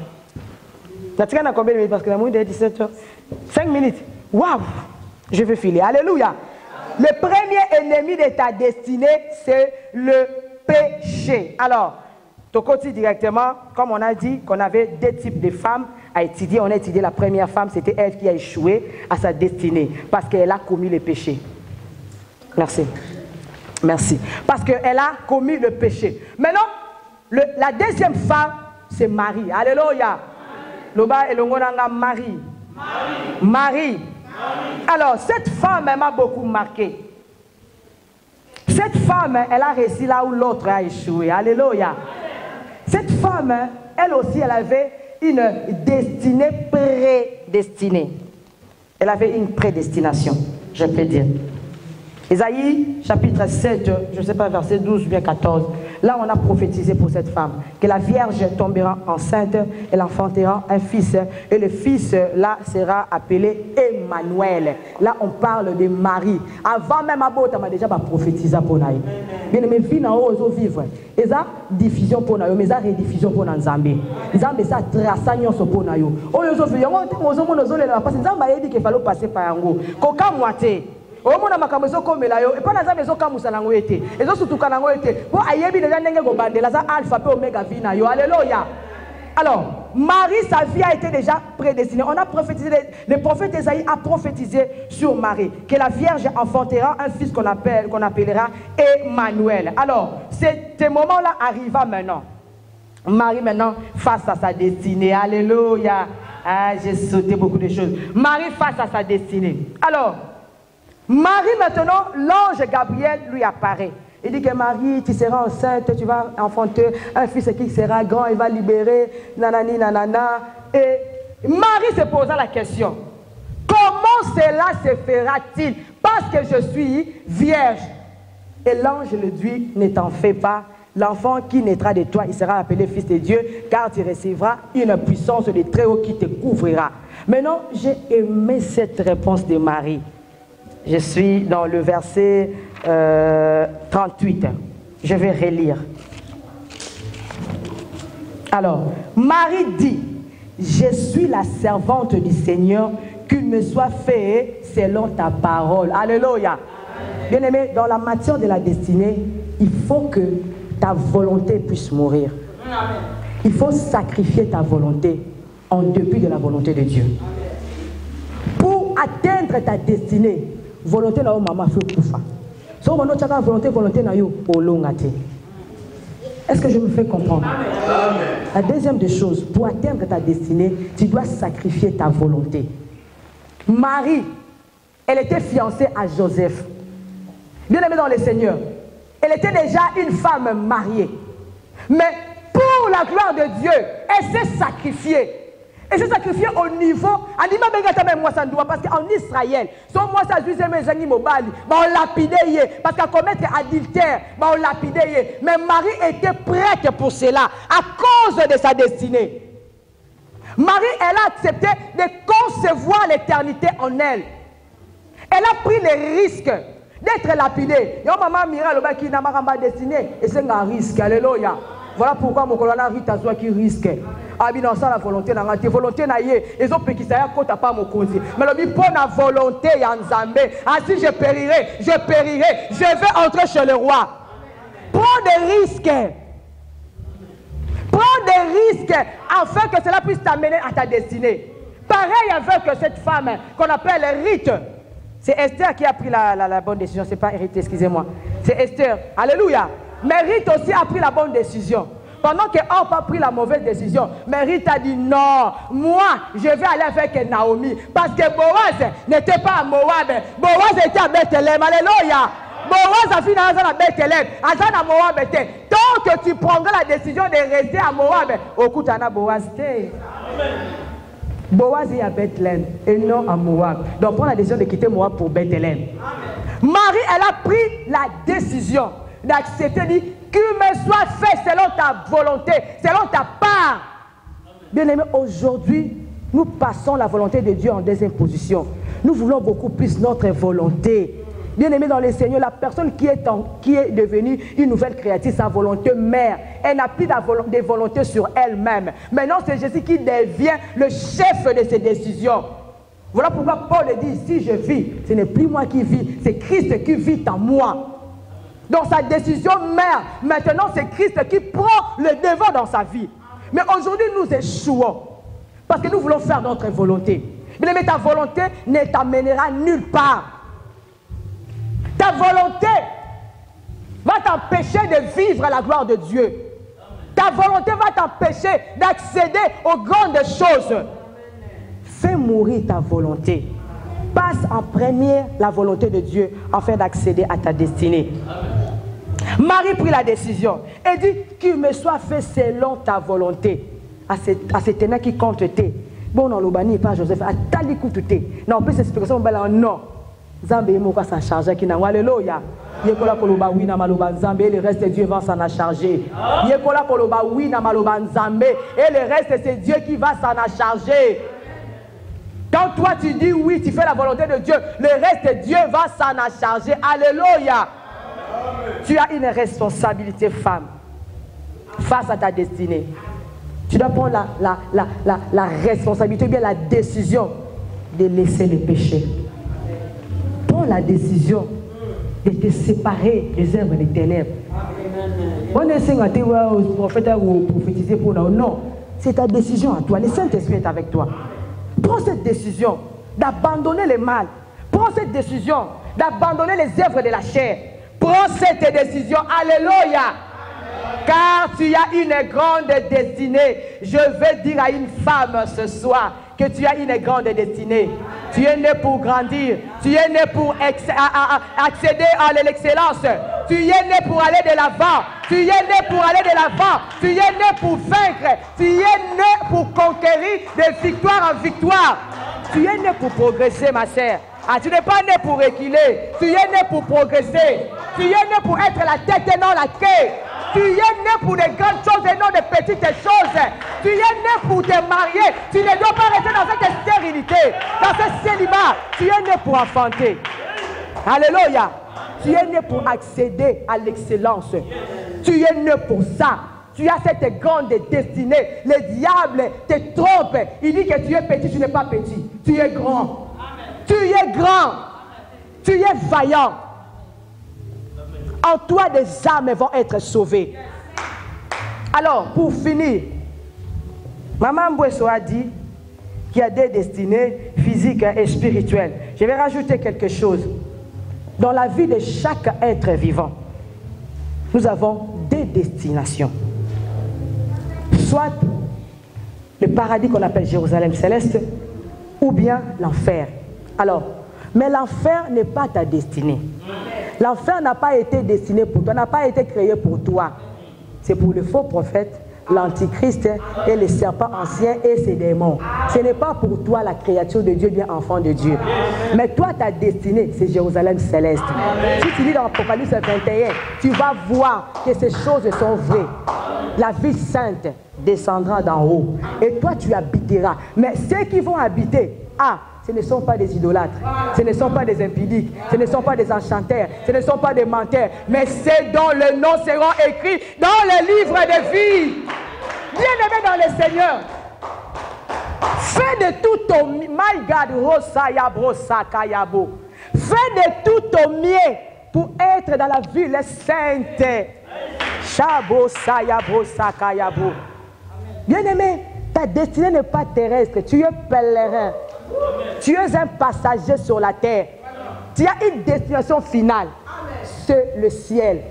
Combien de minutes? Parce que la moitié est 17h. 5 minutes. Waouh! Je vais filer. Alléluia. Le premier ennemi de ta destinée, c'est le péché. Alors, Tokoti directement, comme on a dit qu'on avait deux types de femmes à étudier. On a étudié la première femme, c'était elle qui a échoué à sa destinée parce qu'elle a commis le péché. Merci. Merci. Parce qu'elle a commis le péché. Maintenant, la deuxième femme, c'est Marie. Alléluia. Loba et Longonanga Marie. Marie. Alors, cette femme, elle m'a beaucoup marqué. Cette femme, elle a réussi là où l'autre a échoué. Alléluia. Cette femme, elle aussi, elle avait une destinée prédestinée. Elle avait une prédestination, je peux dire. Ésaïe, chapitre 7, je ne sais pas, verset 12 ou bien 14. Là, on a prophétisé pour cette femme que la Vierge tombera enceinte, elle enfantera un fils. Et le fils, là, sera appelé Emmanuel. Là, on parle de Marie. Avant même, on a déjà prophétisé pour nous. Bien, mes filles, on vivre. Et ça, diffusion pour nous, mais ça, rediffusion pour nous. Zambie, ça, traçage pour nous. On a dit qu'il fallait passer par un go. Coca moitié. Et pas dans la maison comme ça n'a été. Et donc surtout quand on a été. Pour ayebi déjà n'engue go bandé là ça alpha p oméga vina yo alléluia. Alors Marie sa vie a été déjà prédestinée. On a prophétisé, le prophète Ésaïe a prophétisé sur Marie que la Vierge enfantera un fils qu'on appellera Emmanuel. Alors ce moment-là arriva maintenant. Marie maintenant face à sa destinée. Alléluia. Ah, j'ai sauté beaucoup de choses. Marie face à sa destinée. Alors Marie maintenant, l'ange Gabriel lui apparaît. Il dit que Marie, tu seras enceinte, tu vas enfanter un fils qui sera grand, il va libérer, nanani, nanana. Et Marie se posa la question, comment cela se fera-t-il? Parce que je suis vierge. Et l'ange lui dit, ne t'en fais pas, l'enfant qui naîtra de toi, il sera appelé fils de Dieu, car tu recevras une puissance de Très-Haut qui te couvrira. Maintenant, j'ai aimé cette réponse de Marie. Je suis dans le verset 38. Je vais relire. Alors, Marie dit, je suis la servante du Seigneur, qu'il me soit fait selon ta parole. Alléluia. Bien-aimé, dans la matière de la destinée, il faut que ta volonté puisse mourir. Il faut sacrifier ta volonté en dépit de la volonté de Dieu. Pour atteindre ta destinée, volonté na yo maman fait koufa. So on a chaka volonté na yo olongate. Est-ce que je me fais comprendre? Amen. La deuxième des choses, pour atteindre ta destinée, tu dois sacrifier ta volonté. Marie, elle était fiancée à Joseph. Bien aimée dans le Seigneur. Elle était déjà une femme mariée. Mais pour la gloire de Dieu, elle s'est sacrifiée. Et s'est sacrifiée au niveau, parce qu'en Israël, si moi ça on lapidait, parce qu'à commettre adultère, on lapidait. Mais Marie était prête pour cela, à cause de sa destinée. Marie, elle a accepté de concevoir l'éternité en elle. Elle a pris les risques d'être lapidé. Yo maman mira le qui n'a pas destiné et c'est un risque. Alléluia. Voilà pourquoi mon colonel Rita Zoa qui risque. Abi dans ça la volonté na ngati volonté na ye ils ont péqué ça kota pas mon cause mais le bi pour la volonté ya Nzambe si je périrai je vais entrer chez le roi. Prends des risques afin que cela puisse t'amener à ta destinée. Pareil avec cette femme qu'on appelle Rite. C'est Esther qui a pris la bonne décision, c'est pas Rite, excusez-moi, c'est Esther, alléluia. Mais Rite aussi a pris la bonne décision. Pendant que Orp a pris la mauvaise décision, mais Rite a dit non, moi je vais aller avec Naomi. Parce que Boaz n'était pas à Moab, Boaz était à Bethléem, alléluia. Boaz a fini à Bethléem, à Moab. Tant que tu prendras la décision de rester à Moab, au coup tu as Boaz. Boaz est à Bethléem et non à Moab. Donc prends la décision de quitter Moab pour Bethléem. Marie, elle a pris la décision d'accepter, dit que me soit fait selon ta volonté, selon ta part. Bien aimé, aujourd'hui, nous passons la volonté de Dieu en deuxième position. Nous voulons beaucoup plus notre volonté. Bien aimé dans le Seigneur, la personne qui est devenue une nouvelle créature, sa volonté mère, elle n'a plus de volonté sur elle-même. Maintenant, c'est Jésus qui devient le chef de ses décisions. Voilà pourquoi Paul dit, si je vis, ce n'est plus moi qui vis, c'est Christ qui vit en moi. Dans sa décision mère, maintenant c'est Christ qui prend le devant dans sa vie. Mais aujourd'hui, nous échouons parce que nous voulons faire notre volonté. Bien aimé, ta volonté ne t'amènera nulle part. Ta volonté va t'empêcher de vivre la gloire de Dieu. Ta volonté va t'empêcher d'accéder aux grandes choses. Fais mourir ta volonté. Passe en premier la volonté de Dieu afin d'accéder à ta destinée. Marie prit la décision et dit qu'il me soit fait selon ta volonté. À ces ténèbres qui comptent tes. Bon, non, l'obani pas Joseph. À talikouté. Non, on peut s'expliquer non. Zambé est moko s'en charger qui n'a alléluia. Yekola koloba oui na maloba Zambé le reste Dieu va s'en charger. Yekola koloba oui na maloba Zambé et le reste c'est Dieu qui va s'en charger. Quand toi tu dis oui, tu fais la volonté de Dieu, le reste Dieu va s'en charger. Alléluia. Tu as une responsabilité, femme, face à ta destinée. Tu dois prendre la responsabilité, ou bien la décision de laisser le péché. Prends la décision de te séparer des œuvres des ténèbres. On essaie de prophète ou prophétiser pour nous. Non, c'est ta décision à toi. Le Saint-Esprit est avec toi. Prends cette décision d'abandonner le mal. Prends cette décision d'abandonner les œuvres de la chair. Prends cette décision. Alléluia. Car tu as une grande destinée. Je veux dire à une femme ce soir que tu as une grande destinée. Tu es né pour grandir. Tu es né pour accéder à l'excellence. Tu es né pour aller de l'avant. Tu es né pour aller de l'avant. Tu es né pour vaincre. Tu es né pour conquérir de victoire en victoire. Tu es né pour progresser, ma sœur. Ah, tu n'es pas né pour reculer. Tu es né pour progresser. Tu es né pour être la tête et non la queue. Tu es né pour de grandes choses et non de petites choses. Tu es né pour te marier. Tu ne dois pas rester dans cette stérilité, dans ce célibat. Tu es né pour enfanter. Alléluia. Tu es né pour accéder à l'excellence. Tu es né pour ça. Tu as cette grande destinée. Le diable te trompe. Il dit que tu es petit, tu n'es pas petit. Tu es grand. Tu es grand. Tu es vaillant. En toi, des âmes vont être sauvées. Alors, pour finir, Maman Mbouesso a dit qu'il y a des destinées physiques et spirituelles. Je vais rajouter quelque chose. Dans la vie de chaque être vivant, nous avons des destinations. Soit le paradis qu'on appelle Jérusalem céleste, ou bien l'enfer. Alors, mais l'enfer n'est pas ta destinée. L'enfer n'a pas été destiné pour toi, n'a pas été créé pour toi. C'est pour le faux prophète, l'antichrist et les serpents anciens et ses démons. Ce n'est pas pour toi la créature de Dieu, bien enfant de Dieu. Mais toi, ta destinée, c'est Jérusalem céleste. Si tu lis dans Apocalypse 21, tu vas voir que ces choses sont vraies. La vie sainte descendra d'en haut. Et toi, tu habiteras. Mais ceux qui vont habiter, ce ne sont pas des idolâtres, ce ne sont pas des impudiques, ce ne sont pas des enchanteurs, ce ne sont pas des menteurs, mais c'est dont le nom sera écrit dans le livre de vie. Bien-aimé dans le Seigneur, fais de tout ton my God, Rosayabro Sakayabo. Fais de tout ton mieux pour être dans la ville sainte. Shabo Sayabro Sakayabo. Bien-aimé, ta destinée n'est pas terrestre, tu es pèlerin. Tu es un passager sur la terre. Tu as une destination finale, c'est le ciel.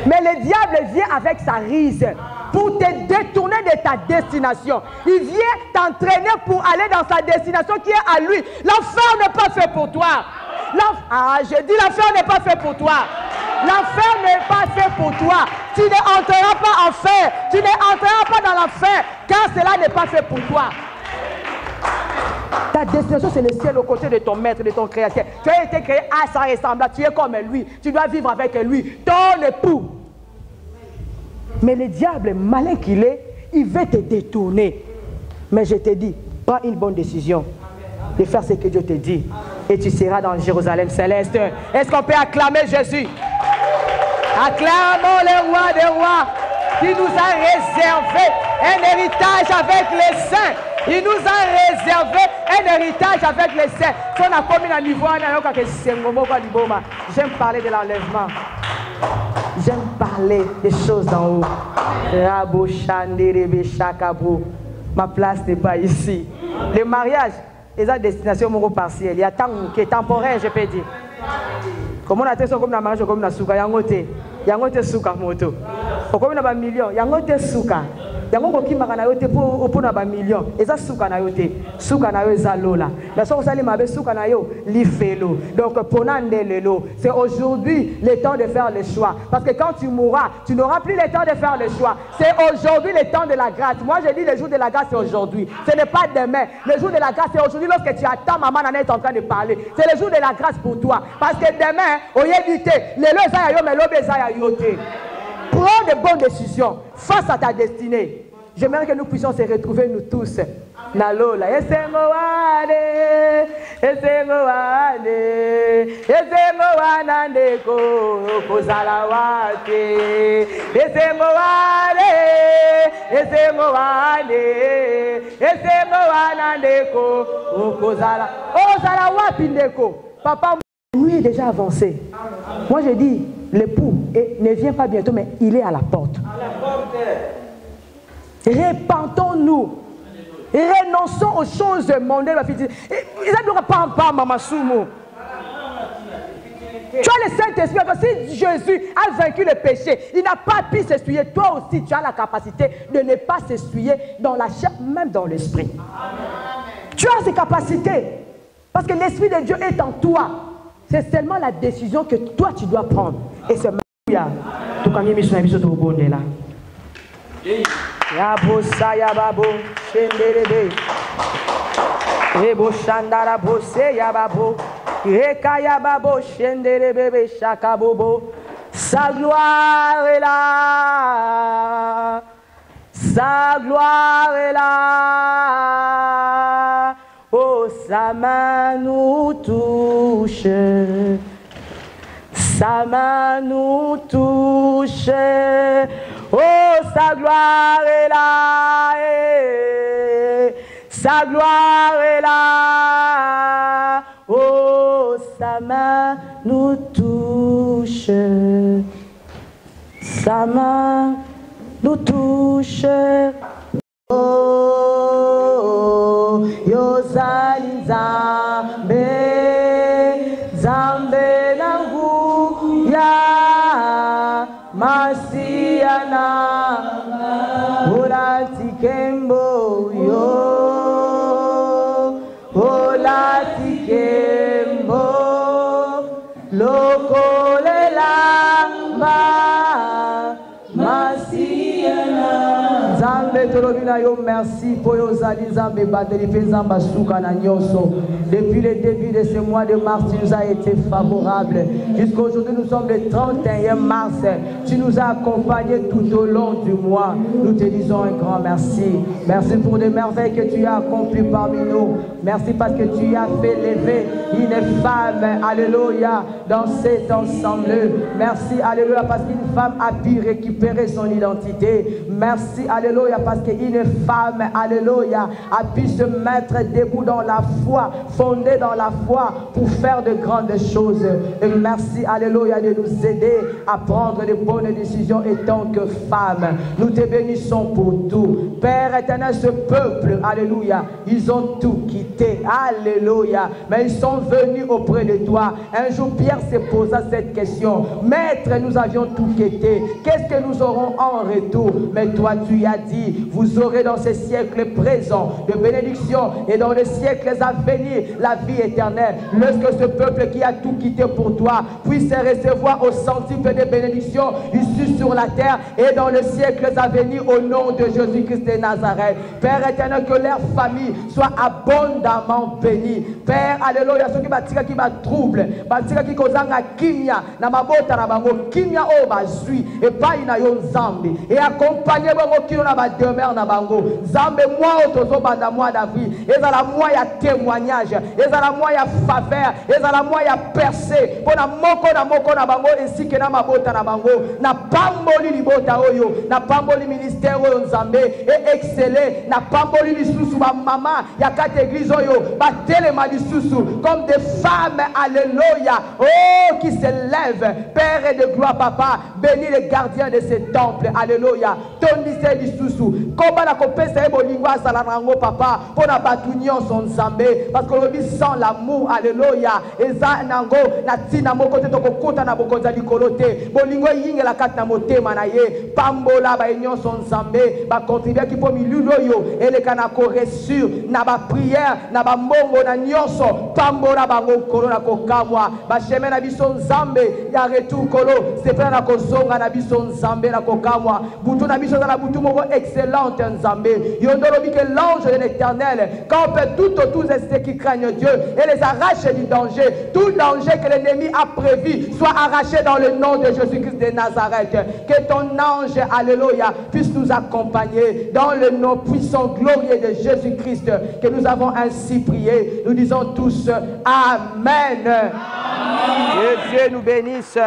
Mais le diable vient avec sa ruse pour te détourner de ta destination. Il vient t'entraîner pour aller dans sa destination qui est à lui. L'enfer n'est pas fait pour toi. Je dis l'enfer n'est pas fait pour toi. L'enfer n'est pas fait pour toi. Tu ne entreras pas en enfer. Tu ne entreras pas dans l'enfer car cela n'est pas fait pour toi. Ta destination, c'est le ciel aux côtés de ton maître, de ton créateur. Tu as été créé à sa ressemblance. Tu es comme lui. Tu dois vivre avec lui, ton époux. Mais le diable, malin qu'il est, il veut te détourner. Mais je te dis, prends une bonne décision de faire ce que Dieu te dit. Et tu seras dans Jérusalem céleste. Est-ce qu'on peut acclamer Jésus? Acclamons le roi des rois qui nous a réservé un héritage avec les saints. Il nous a réservé un héritage avec les saints. Si on a commis un niveau, j'aime parler de l'enlèvement. J'aime parler des choses d'en haut. Ma place n'est pas ici. Le mariage est à destination partielle. Il y a tant qui est temporaire, je peux dire. Comment on a fait ça comme un mariage comme un souka? Il y a un souka moto. Comme un million, il y a un souka. Il y a un qui m'a dit pour un million. Et ça souka na yote. Souka na yo zalola. La chose ça m'a souka na yo l'ifelo. Donc pour l'eau, c'est aujourd'hui le temps de faire le choix. Parce que quand tu mourras, tu n'auras plus le temps de faire le choix. C'est aujourd'hui le temps de la grâce. Moi je dis le jour de la grâce c'est aujourd'hui. Ce n'est pas demain. Le jour de la grâce c'est aujourd'hui lorsque tu attends maman Nana est en train de parler. C'est le jour de la grâce pour toi. Parce que demain, au lieu de prends de bonnes décisions face à ta destinée. J'aimerais que nous puissions se retrouver nous tous. Nalola, Papa, la nuit est déjà avancée. Moi je dis, l'époux ne vient pas bientôt, mais il est à la porte. Répentons-nous. Renonçons aux choses mondaines. Tu as le Saint-Esprit. Si Jésus a vaincu le péché, il n'a pas pu s'essuyer. Toi aussi, tu as la capacité de ne pas s'essuyer dans la chair, même dans l'esprit. Tu as ces capacités. Parce que l'Esprit de Dieu est en toi. C'est seulement la décision que toi, tu dois prendre. Et c'est Maria. Tout quand il est là. Yabo sayababo shenderebe Ebo shandara bose yababo Rekayababo shenderebe shakabobo. Sa gloire est là. Sa gloire est là. Oh, sa main nous touche. Sa main nous touche. Oh, sa gloire est là. Sa gloire est là. Oh, sa main nous touche. Sa main nous touche. Oh, yo zali Nzambe, Nzambe nangu ya masiana, ola tikembo yo, ola tikembo, lokolela ma masiana, Nzambe tolobina merci pour depuis le début de ce mois de mars, tu nous as été favorable. Jusqu'à aujourd'hui, nous sommes le 31 mars. Tu nous as accompagnés tout au long du mois. Nous te disons un grand merci. Merci pour les merveilles que tu as accomplies parmi nous. Merci parce que tu as fait lever une femme, alléluia, dans cet ensemble. Merci, alléluia, parce qu'une femme a pu récupérer son identité. Merci, alléluia, parce qu'une femme, alléluia, a pu se mettre debout dans la foi, fondée dans la foi pour faire de grandes choses. Et merci, alléluia, de nous aider à prendre de bonnes décisions en tant que femmes. Nous te bénissons pour tout. Père éternel, ce peuple, alléluia, ils ont tout quitté, alléluia, mais ils sont venus auprès de toi. Un jour, Pierre se posa cette question: Maître, nous avions tout quitté, qu'est-ce que nous aurons en retour? Mais toi, tu as dit, vous aurez dans ces siècles présents de bénédiction et dans les siècles à venir la vie éternelle. Lorsque ce peuple qui a tout quitté pour toi puisse recevoir au centuple des bénédictions issues sur la terre et dans les siècles à venir au nom de Jésus-Christ de Nazareth. Père éternel, que leur famille soit abondamment bénie. Père, alléluia, ceux qui batika qui trouble, batika qui kozanga kimia na mabota na bango kimia o bazui et pas ina yo nzambe et accompagner bango kino na ba demeure na bango nzambe moi otozo banda moi d'avril ezala moi ya témoignage ezala moi ya faveur ezala moi ya percée pona moko na bango ainsi que na mabota na bango na pamboli libota oyo na pamboli ministère oyo nzambe et exceller na pamboli lisusu ba mama ya kate église oyo ba telema lisusu comme des femmes, alléluia, oh, qui se lèvent, Père et de gloire, papa, bénis les gardiens de ce temple, alléluia, ton lycée du sousou, comment la copesse est bolingua salarango, papa, pour la batunion son zambé, parce que le sans l'amour, alléluia, et ça, nango, natina mokote toko kota na bokoza di kolote, bolingo yinge la kat na mote manaye, pambola ba union son zambé, ba contribuer qui pour milulo yo, et les kanako reçu, na ba prière, na ba mbongo na nyonso, pambola bango kolo na kokamwa, ba chemin na biso nzambe, ya retour kolo, c'est pas na kozonga na biso nzambe na kokamwa, butu na biso na butu moko excellente nzambe, yondolo bi que l'ange de l'éternel, quand on peut tout autour de ceux qui craignent Dieu, et les arrache du danger, tout danger que l'ennemi a prévu, soit arraché dans le nom de Jésus-Christ de Nazareth, que ton ange, alléluia, puisse nous accompagner dans le nom puissant, glorieux de Jésus-Christ, que nous avons ainsi prié, nous disons tous Amen. Que Dieu nous bénisse.